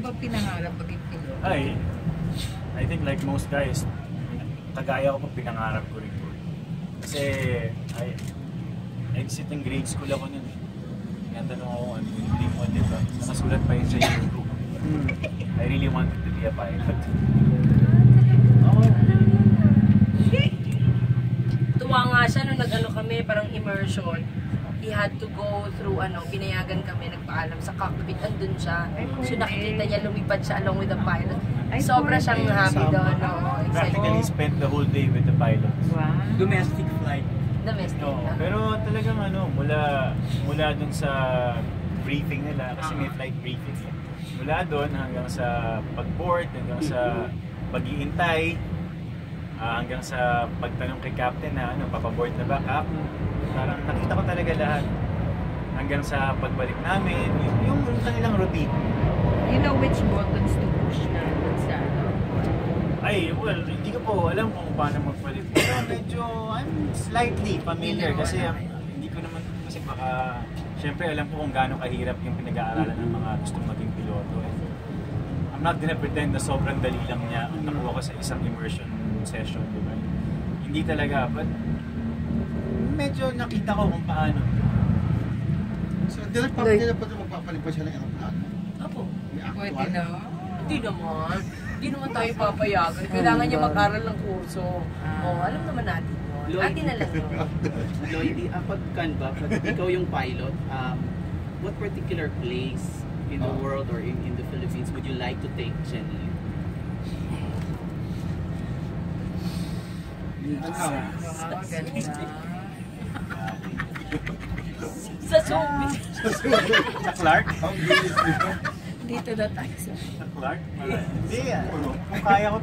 ba pinangarap maging piloto? Ay, I think like most guys, kagaya ko pa pinangarap ko rin po. Kasi, exiting grade school ako nun. Kaya tanong ako, ano yung dream mo, diba? Nakasulat pa yun sa YouTube. I really wanted to be a pilot. Tuwa nga siya nung nag-ano kami, parang immersion. He had to go through pinayagan kami, nagpaalam sa cockpit, andun siya. So nakikita niya, lumipad siya along with the pilot. Sobra siyang happy doon. Practically spent the whole day with the pilots. Wow. Domestic flight. Domestic. Pero talagang mula dun sa briefing nila, kasi may flight briefing. Mula dun hanggang sa pag-board, hanggang sa pag-iintay, hanggang sa pagtanong kay captain na papaboard na ba, Cap? Parang nakita ko talaga lahat. Hanggang sa pagbalik namin, yung kanilang routine. You know which buttons to push na sa Ay, well, hindi ko po alam kung paano magpalit. Pero medyo, I'm slightly familiar kasi hindi ko naman, kasi baka, syempre alam ko kung gaano kahirap yung pinag-aaralan ng mga gustong maging piloto. I'm not gonna pretend na sobrang dali lang niya ang nakuha ko sa isang immersion session, di ba? Hindi talaga, but medyo nakita ko kung paano. So, nila pa magpapalipad siya ng aeroplano? Opo. Pwede na. Hindi naman. Hindi naman tayo papayagan. Kailangan niya mag-aral ng kurso. Alam naman natin yun. Atin na lang yun. Lloydie, pag ikaw yung pilot, what particular place in the world or in the Philippines would you like to take Jenny? Wow, ganda. Sa Sobe. Sa Clark? Dito na tayo sa Sa Clark? Hindi, kung kaya ko